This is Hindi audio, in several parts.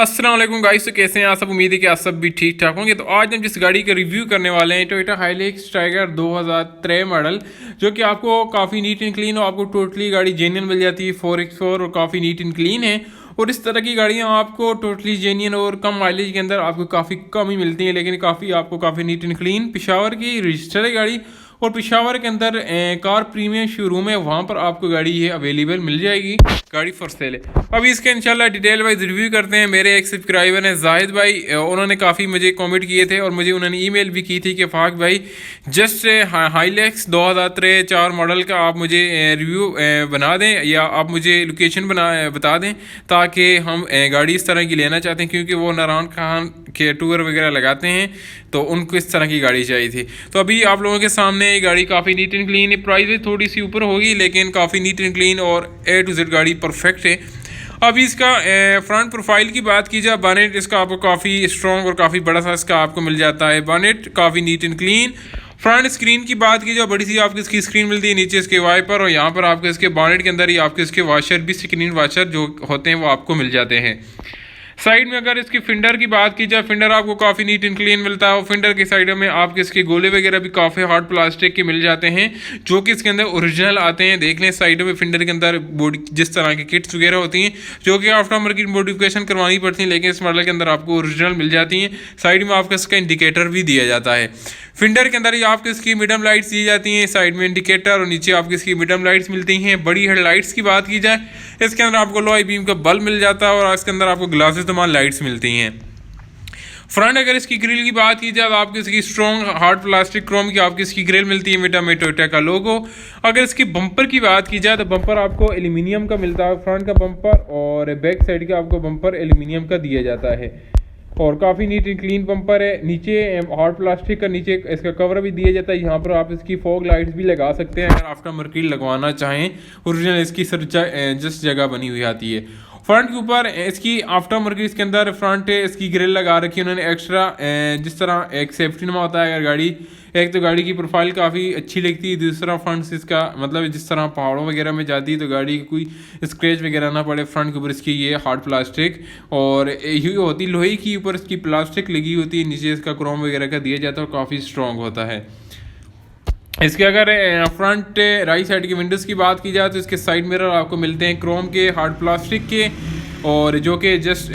अस्सलाम वालेकुम गाइस। तो कैसे हैं आप सब? उम्मीद है कि आप सब भी ठीक ठाक होंगे। तो आज हम जिस गाड़ी का रिव्यू करने वाले हैं टोयोटा हाइलक्स टाइगर 2003 मॉडल, जो कि आपको काफ़ी नीट एंड क्लीन और आपको टोटली गाड़ी जेन्युइन मिल जाती है 4x4 और काफ़ी नीट एंड क्लीन है। और इस तरह की गाड़ियाँ आपको टोटली जेन्युइन और कम माइलेज के अंदर आपको काफ़ी कम ही मिलती हैं, लेकिन काफ़ी नीट एंड क्लीन पेशावर की रजिस्टर है गाड़ी। और पेशावर के अंदर कार प्रीमियम शोरूम है, वहाँ पर आपको गाड़ी ये अवेलेबल मिल जाएगी, गाड़ी फॉर सेल है। अभी इसका इंशाल्लाह डिटेल वाइज रिव्यू करते हैं। मेरे एक सब्सक्राइबर हैं जाहिद भाई, उन्होंने काफ़ी मुझे कमेंट किए थे और मुझे उन्होंने ईमेल भी की थी कि फाक भाई जस्ट हाइलक्स 2003 मॉडल का आप मुझे रिव्यू बना दें या आप मुझे लोकेशन बता दें, ताकि हम गाड़ी इस तरह की लेना चाहते हैं, क्योंकि वो नारायण खान के टूर वगैरह लगाते हैं, तो उनको इस तरह की गाड़ी चाहिए थी। तो अभी आप लोगों के सामने ये गाड़ी काफ़ी नीट एंड क्लीन है। प्राइस भी थोड़ी सी ऊपर होगी, लेकिन काफ़ी नीट एंड क्लीन और A to Z गाड़ी परफेक्ट है। अभी इसका फ्रंट प्रोफाइल की बात की जाए, बानेट इसका आपको काफ़ी स्ट्रॉन्ग और काफ़ी बड़ा सा इसका आपको मिल जाता है। बानेट काफ़ी neat and clean. Front screen की बात की जाए, बड़ी सी आपकी इसकी स्क्रीन मिलती है, नीचे इसके वाइपर और यहाँ पर आपको इसके बानेट के अंदर ही आपके इसके वाशर भी, स्क्रीन वाशर जो होते हैं वो आपको मिल जाते हैं। साइड में अगर इसकी फिंडर की बात की जाए, फिंडर आपको काफ़ी नीट एंड क्लीन मिलता है और फिंडर की साइड में आपके इसके गोले वगैरह भी काफ़ी हार्ड प्लास्टिक के मिल जाते हैं, जो कि इसके अंदर ओरिजिनल आते हैं। देख लें साइड में फिंडर के अंदर बॉडी जिस तरह की किट्स वगैरह होती हैं, जो कि आफ्टर मार्केट मॉडिफिकेशन करवानी पड़ती हैं, लेकिन इस मॉडल के अंदर आपको ओरिजिनल मिल जाती हैं। साइड में आपका इसका इंडिकेटर भी दिया जाता है। फिंडर के अंदर ही आपको इसकी मिडम लाइट्स दी जाती हैं, साइड में इंडिकेटर और नीचे आपकी इसकी मिडम लाइट्स मिलती हैं। बड़ी हेडलाइट्स की बात की जाए, इसके अंदर आपको लो आई बीम का बल्ब मिल जाता है और इसके अंदर आपको ग्लासेस तमाम लाइट्स मिलती हैं। फ्रंट अगर इसकी ग्रिल की बात की जाए, तो आपको इसकी स्ट्रॉन्ग हार्ड प्लास्टिक क्रोम की आपकी इसकी ग्रिल मिलती है, मिटा में टोयोटा का लोगो। अगर इसकी बम्पर की बात की जाए, तो बम्पर आपको एल्यूमिनियम का मिलता है, फ्रंट का बम्पर, और बैक साइड का आपको बम्पर एल्यूमिनियम का दिया जाता है और काफ़ी नीट एंड क्लीन बम्पर है। नीचे हार्ड प्लास्टिक का नीचे इसका कवर भी दिया जाता है। यहाँ पर आप इसकी फॉग लाइट्स भी लगा सकते हैं अगर आफ्टर मार्केट लगवाना चाहें। ओरिजिनल इसकी जिस जगह बनी हुई आती है। फ्रंट के ऊपर इसकी आफ्टर मार्केट इसके अंदर फ्रंट इसकी ग्रिल लगा रखी है उन्होंने एक्स्ट्रा, जिस तरह एक सेफ्टी नुमा होता है। अगर गाड़ी एक तो गाड़ी की प्रोफाइल काफ़ी अच्छी लगती है, दूसरा फ्रंट से इसका मतलब जिस तरह पहाड़ों वगैरह में जाती है तो गाड़ी की कोई स्क्रैच वगैरह ना पड़े, फ्रंट के ऊपर इसकी ये हार्ड प्लास्टिक और यही होती लोहे की ऊपर इसकी प्लास्टिक लगी होती है, नीचे इसका क्रोम वगैरह का दिया जाता है और काफ़ी स्ट्रॉन्ग होता है। इसके अगर फ्रंट राइट साइड की विंडोज़ की बात की जाए, तो इसके साइड मिरर आपको मिलते हैं क्रोम के, हार्ड प्लास्टिक के, और जो कि जस्ट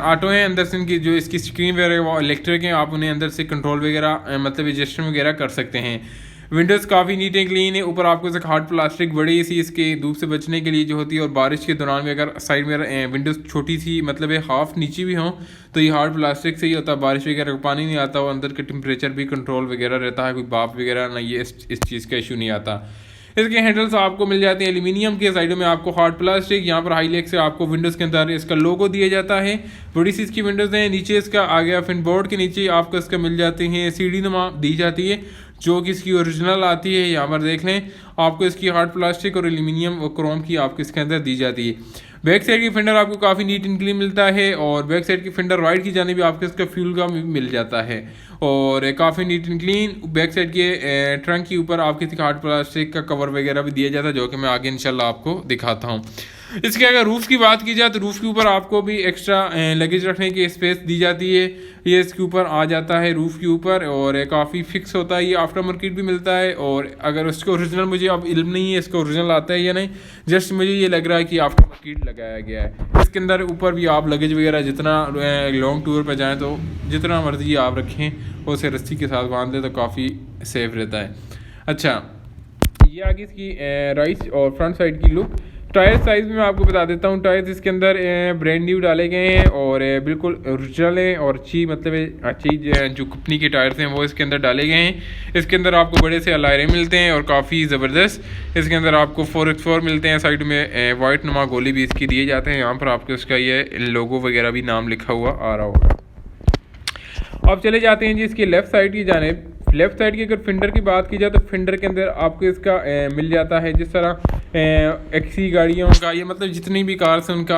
ऑटो हैं। अंदर से इनकी जो इसकी स्क्रीन वगैरह वो इलेक्ट्रिक हैं, आप उन्हें अंदर से कंट्रोल वगैरह मतलब एडजस्टमेंट वगैरह कर सकते हैं। विंडोज़ काफ़ी नीट एंड क्लीन है। ऊपर आपको एक हार्ड प्लास्टिक बड़ी सी इसके धूप से बचने के लिए जो होती है, और बारिश के दौरान भी अगर साइड में विंडोज़ छोटी सी मतलब हाफ नीचे भी हों तो ये हार्ड प्लास्टिक से ही होता है, बारिश वगैरह का पानी नहीं आता और अंदर का टेम्परेचर भी कंट्रोल वगैरह रहता है, कोई भाप वगैरह ना, ये इस चीज़ का इशू नहीं आता। इसके हैंडल्स आपको मिल जाते हैं एल्यूमिनियम के, साइडों में आपको हार्ड प्लास्टिक। यहाँ पर हाइलक्स से आपको विंडोज़ के अंदर इसका लोगो दिया जाता है, बड़ी सी इसकी विंडोज़ हैं। नीचे इसका आ गया फिन बोर्ड के नीचे आपको इसका मिल जाते हैं सीढ़ी नुमा दी जाती है, जो कि इसकी ओरिजिनल आती है। यहाँ पर देख लें आपको इसकी हार्ड प्लास्टिक और एल्यूमिनियम और क्रोम की आपको इसके अंदर दी जाती है। बैक साइड की फिंडर आपको काफ़ी नीट एंड क्लीन मिलता है और बैक साइड की फिंडर राइट की जाने भी आपको इसका फ्यूल का मिल जाता है और काफ़ी neat and clean. Back side के ट्रंक के ऊपर आपके हार्ड प्लास्टिक का कवर वगैरह भी दिया जाता है, जो कि मैं आगे इंशाल्लाह आपको दिखाता हूँ। इसके अगर रूफ़ की बात की जाए, तो रूफ़ के ऊपर आपको भी एक्स्ट्रा लगेज रखने की स्पेस दी जाती है, ये इसके ऊपर आ जाता है रूफ़ के ऊपर और काफ़ी फिक्स होता है। ये आफ्टर मार्केट भी मिलता है और अगर उसका ओरिजिनल मुझे अब इल्म नहीं है इसका ओरिजिनल आता है या नहीं, जस्ट मुझे ये लग रहा है कि आफ्टर मार्केट लगाया गया है। इसके अंदर ऊपर भी आप लगेज वगैरह जितना लॉन्ग टूर पर जाएँ तो जितना मर्जी आप रखें उसे रस्सी के साथ बांध दें तो काफ़ी सेफ रहता है। अच्छा, ये आगे इसकी राइट और फ्रंट साइड की लुक। टायर साइज़ भी मैं आपको बता देता हूँ। टायर्स इसके अंदर ब्रांड न्यू डाले गए हैं और बिल्कुल ओरिजिनल हैं और अच्छी मतलब अच्छी जो कंपनी के टायर्स हैं वो इसके अंदर डाले गए हैं। इसके अंदर आपको बड़े से अलायरे मिलते हैं और काफ़ी ज़बरदस्त। इसके अंदर आपको 4x4 मिलते हैं, साइड में वाइट नुमा गोली भी इसकी दिए जाते हैं। यहाँ पर आपको इसका ये लोगो वगैरह भी नाम लिखा हुआ आ रहा होगा। अब चले जाते हैं जी इसकी लेफ़्ट साइड की जानिब। लेफ़्ट साइड की अगर फिंडर की बात की जाए, तो फिंडर के अंदर आपको इसका मिल जाता है जिस तरह एक्सी गाड़ियों का, ये मतलब जितनी भी कार्स हैं उनका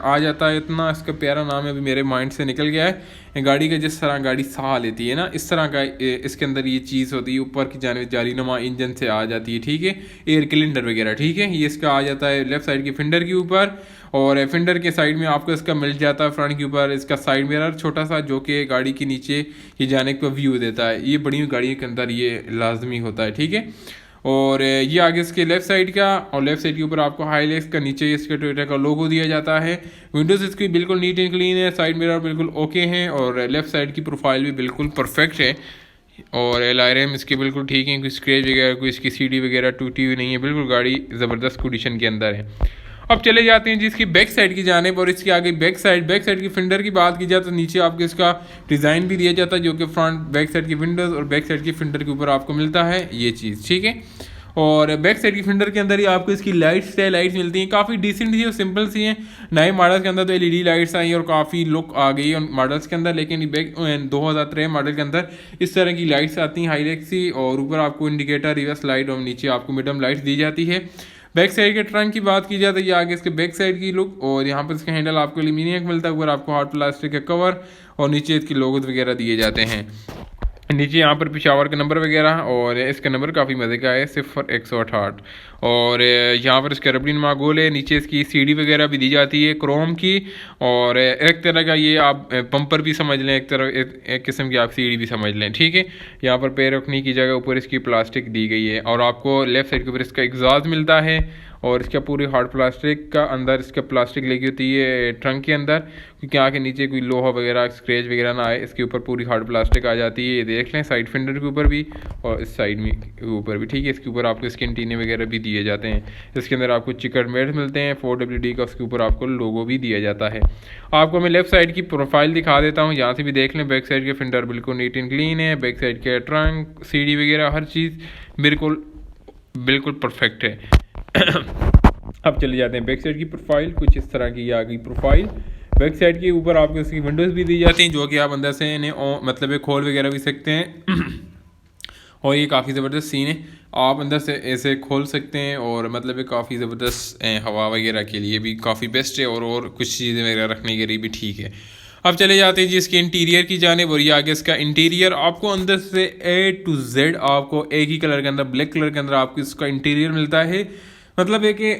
आ जाता है। इतना इसका प्यारा नाम है, अभी मेरे माइंड से निकल गया है। गाड़ी का जिस तरह गाड़ी साह लेती है ना, इस तरह का इसके अंदर ये चीज़ होती है। ऊपर की जानिब जालीनुमा इंजन से आ जाती है, ठीक है, एयर सिलेंडर वगैरह, ठीक है, ये इसका आ जाता है लेफ़्ट साइड की फिंडर के ऊपर। और फेंडर के साइड में आपको इसका मिल जाता है फ्रंट के ऊपर इसका साइड मिरर छोटा सा, जो कि गाड़ी के नीचे ये जाने का व्यू देता है। ये बड़ी गाड़ियों के अंदर ये लाजमी होता है, ठीक है। और ये आगे इसके लेफ्ट साइड का, और लेफ्ट साइड के ऊपर आपको हाइलेक्स का, नीचे इसके टोयोटा का लोगो दिया जाता है। विंडोज़ इसकी बिल्कुल नीट एंड क्लीन है, साइड मिरर बिल्कुल ओके हैं, और लेफ्ट साइड की प्रोफाइल भी बिल्कुल परफेक्ट है। और एलआरएम इसके बिल्कुल ठीक है, कोई स्क्रैच वगैरह, कोई इसकी सीडी वगैरह टूटी हुई नहीं है, बिल्कुल गाड़ी ज़बरदस्त कंडीशन के अंदर है। अब चले जाते हैं जिसकी बैक साइड की जानिब, और इसकी आगे बैक साइड की फेंडर की बात की जाए तो नीचे आपको इसका डिज़ाइन भी दिया जाता है, जो कि फ्रंट बैक साइड की विंडोज़ और बैक साइड की फेंडर के ऊपर आपको मिलता है ये चीज़, ठीक है। और बैक साइड की फेंडर के अंदर ही आपको इसकी लाइट्स मिलती हैं, काफ़ी डिसेंट सी और सिंपल सी हैं। नए मॉडल्स के अंदर तो एलईडी लाइट्स आई और काफ़ी लुक आ गई है मॉडल्स के अंदर, लेकिन बैक 2013 मॉडल के अंदर इस तरह की लाइट्स आती हैं हाईलेक्स सी, और ऊपर आपको इंडिकेटर, रिवर्स लाइट, और नीचे आपको मिडम लाइट्स दी जाती है। बैक साइड के ट्रंक की बात की जाए तो ये आगे इसके बैक साइड की लुक, और यहाँ पर इसका हैंडल आपको एल्यूमिनियम का मिलता है, ऊपर आपको हार्ड प्लास्टिक का कवर, और नीचे इसके लोगोज वगैरह दिए जाते हैं। नीचे यहाँ पर पिशावर का नंबर वगैरह, और इसका नंबर काफ़ी मज़े का है 0168, और यहाँ पर इसका रबड़ी नुमा गोल है। नीचे इसकी सीडी वगैरह भी दी जाती है क्रोम की, और एक तरह का ये आप पंपर भी समझ लें, एक किस्म की आप सीडी भी समझ लें, ठीक है। यहाँ पर पैर रखने की जगह ऊपर इसकी प्लास्टिक दी गई है, और आपको लेफ्ट साइड के ऊपर इसका एग्जॉस्ट मिलता है, और इसका पूरी हार्ड प्लास्टिक का अंदर इसका प्लास्टिक लगी होती है ट्रंक के अंदर, क्योंकि आगे नीचे कोई लोहा वगैरह स्क्रैच वगैरह ना आए, इसके ऊपर पूरी हार्ड प्लास्टिक आ जाती है। ये देख लें साइड फेंडर के ऊपर भी और इस साइड में ऊपर भी, ठीक है। इसके ऊपर आपको इसके एंटीने वगैरह भी दिए जाते हैं। इसके अंदर आपको चिकन मेड मिलते हैं 4WD का, उसके ऊपर आपको लोगो भी दिया जाता है। आपको मैं लेफ्ट साइड की प्रोफाइल दिखा देता हूँ, यहाँ से भी देख लें। बैक साइड के फेंडर बिल्कुल नीट एंड क्लीन है, बैक साइड के ट्रंक, सीडी वगैरह हर चीज़ बिल्कुल परफेक्ट है। अब चले जाते हैं बैक साइड की प्रोफाइल, कुछ इस तरह की आ गई प्रोफाइल। बैक साइड के ऊपर आपको इसकी विंडोज़ भी दी जाती हैं, जो कि आप अंदर से इन्हें मतलब खोल वगैरह भी सकते हैं। और ये काफ़ी ज़बरदस्त सीन है, आप अंदर से ऐसे खोल सकते हैं, और मतलब काफ़ी ज़बरदस्त हवा वगैरह के लिए भी काफ़ी बेस्ट है, और कुछ चीज़ें वगैरह रखने के लिए भी ठीक है। अब चले जाते हैं जी इसके इंटीरियर की जानिब, और ये आगे इसका इंटीरियर आपको अंदर से A to Z आपको एक ही कलर के अंदर, ब्लैक कलर के अंदर आपको इसका इंटीरियर मिलता है। मतलब है कि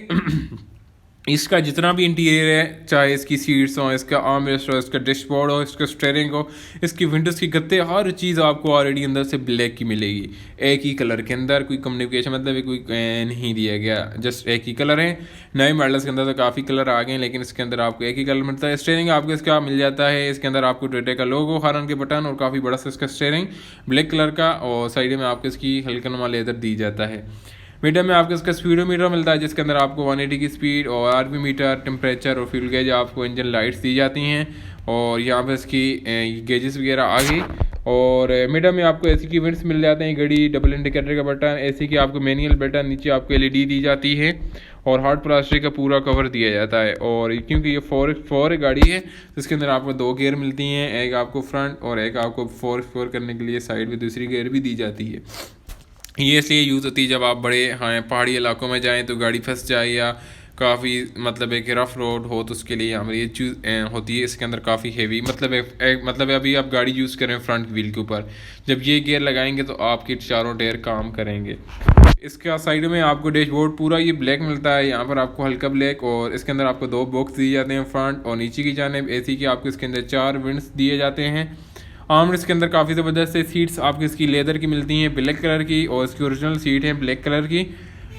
इसका जितना भी इंटीरियर है, चाहे इसकी सीट्स हो, इसका आर्मरेस्ट हो, इसका डैशबोर्ड हो, इसका स्टीयरिंग हो, इसकी विंडोज़ की गत्ते, हर चीज़ आपको ऑलरेडी अंदर से ब्लैक की मिलेगी, एक ही कलर के अंदर। कोई कम्युनिकेशन मतलब कोई नहीं दिया गया, जस्ट एक ही कलर है। नए मॉडल्स के अंदर तो काफ़ी कलर आ गए हैं, लेकिन इसके अंदर आपको एक ही कलर मिलता है। स्टीयरिंग आपको इसका मिल जाता है, इसके अंदर आपको टोयोटा का लोगो, हॉर्न के बटन, और काफ़ी बड़ा सा इसका स्टीयरिंग ब्लैक कलर का, और साइड में आपको इसकी हल्का नुमा लेदर दी जाता है। मीटर में आपको इसका स्पीडोमीटर मिलता है, जिसके अंदर आपको 180 की स्पीड, और आरपी मीटर, टेम्परेचर और फ्यूल गेज, आपको इंजन लाइट्स दी जाती हैं। और यहाँ पर इसकी गेजेस वगैरह आ गई। और मीटर में आपको एसी की वेंट्स मिल जाते हैं, घड़ी, डबल इंडिकेटर का बटन, एसी की आपको मैनुअल बटन, नीचे आपको एलईडी दी जाती है, और हार्ड प्लास्टिक का पूरा कवर दिया जाता है। और क्योंकि ये 4x4 गाड़ी है, तो इसके अंदर आपको 2 गियर मिलती हैं, एक आपको फ्रंट और एक आपको 4x4 करने के लिए साइड में दूसरी गियर भी दी जाती है। ये इसलिए यूज़ होती है जब आप बड़े पहाड़ी इलाकों में जाएं तो गाड़ी फंस जाए, या काफ़ी मतलब एक रफ़ रोड हो, तो उसके लिए हमारी ये चीज़ होती है। इसके अंदर काफ़ी हेवी मतलब अभी आप गाड़ी यूज़ करें फ्रंट व्हील के ऊपर, जब ये गियर लगाएंगे तो आपके चारों टायर काम करेंगे। इसका साइड में आपको डैशबोर्ड पूरा ये ब्लैक मिलता है, यहाँ पर आपको हल्का ब्लैक, और इसके अंदर आपको 2 बॉक्स दिए जाते हैं फ्रंट और नीचे की जानिब। एसी की आपको इसके अंदर 4 विंड्स दिए जाते हैं। आर्मरेस्ट के अंदर काफ़ी ज़बरदस्त है। सीट्स आपकी इसकी लेदर की मिलती हैं, ब्लैक कलर की, और इसकी ओरिजिनल सीट है ब्लैक कलर की।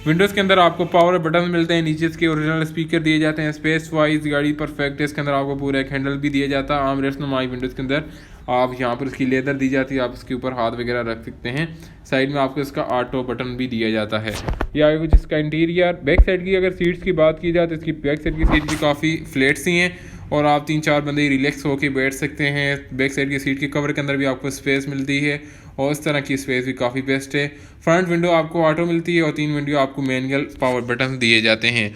विंडोज़ के अंदर आपको पावर बटन मिलते हैं, नीचे इसके ओरिजिनल स्पीकर दिए जाते हैं। स्पेस वाइज गाड़ी परफेक्ट है। इसके अंदर आपको पूरा एक हैंडल भी दिया जाता है आर्मरेस्ट नुमाई। विंडोज़ के अंदर आप यहाँ पर इसकी लेदर दी जाती है, आप इसके ऊपर हाथ वगैरह रख सकते हैं। साइड में आपको इसका ऑटो बटन भी दिया जाता है। ये आगे कुछ इसका इंटीरियर। बैक साइड की अगर सीट्स की बात की जाए तो इसकी बैक साइड की सीट भी काफ़ी फ्लैट सी हैं, और आप 3-4 बंदे रिलैक्स होकर बैठ सकते हैं। बैक साइड की सीट के कवर के अंदर भी आपको स्पेस मिलती है, और इस तरह की स्पेस भी काफ़ी बेस्ट है। फ्रंट विंडो आपको ऑटो मिलती है, और 3 विंडो आपको मैनुअल पावर बटन दिए जाते हैं।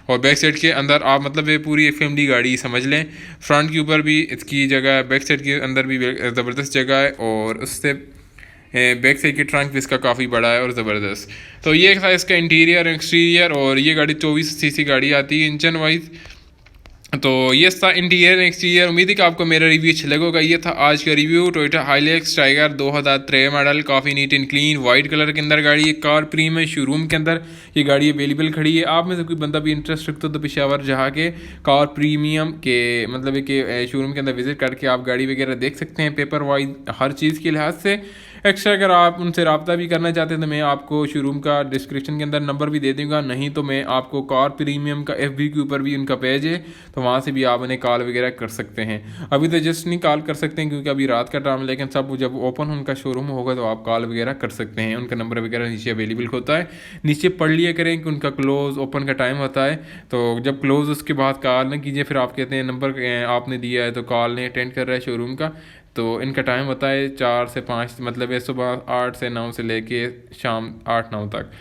और बैक साइड के अंदर आप मतलब ये पूरी एक फैमिली गाड़ी समझ लें। फ्रंट के ऊपर भी इसकी जगह है, बैक साइड के अंदर भी ज़बरदस्त जगह है, और उससे बैक साइड के ट्रंक भी इसका काफ़ी बड़ा है और ज़बरदस्त। तो ये था इसका इंटीरियर एक्सटीरियर। और ये गाड़ी 24 सीसी गाड़ी आती है इंजन वाइज। तो ये था इंटीरियर एक्सटीरियर। उम्मीद है कि आपको मेरा रिव्यू अच्छा लगेगा। ये था आज का रिव्यू टोयोटा हाइलैक्स टाइगर 2003 मॉडल, काफ़ी neat and clean white colour के अंदर गाड़ी है। कार प्रीम है, शोरूम के अंदर ये गाड़ी अवेलेबल खड़ी है। आप में से कोई बंदा भी इंटरेस्ट रखते हो तो पेशावर जहाँ के कार प्रीमियम के मतलब कि शोरूम के अंदर विजिट करके आप गाड़ी वगैरह देख सकते हैं पेपर वाइज हर चीज़ के लिहाज से। एक्स्ट्रा अगर आप उनसे रब्ता भी करना चाहते हैं तो मैं आपको शोरूम का डिस्क्रिप्शन के अंदर नंबर भी दे दूँगा, नहीं तो मैं आपको कार प्रीमियम का FB के ऊपर भी उनका पेज है, तो वहाँ से भी आप उन्हें कॉल वगैरह कर सकते हैं। अभी तो जस्ट नहीं कॉल कर सकते हैं क्योंकि अभी रात का टाइम, लेकिन सब जब ओपन उनका शोरूम होगा तो आप कॉल वगैरह कर सकते हैं। उनका नंबर वगैरह नीचे अवेलेबल होता है, नीचे पढ़ लिया करें कि उनका क्लोज़ ओपन का टाइम होता है। तो जब क्लोज़ उसके बाद कॉल ना कीजिए, फिर आप कहते हैं नंबर आपने दिया है तो कॉल नहीं अटेंड कर रहा है शोरूम का। तो इनका टाइम होता है 4 से 5, मतलब है सुबह 8 से 9 से लेके शाम 8-9 तक।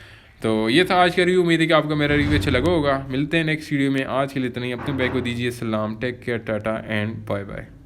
तो ये था आज का रिव्यू। उम्मीद है कि आपको मेरा रिव्यू अच्छा लगा होगा। मिलते हैं नेक्स्ट वीडियो में। आज के लिए इतना ही। अपने बैग को दीजिए सलाम। Take care, tata and bye bye.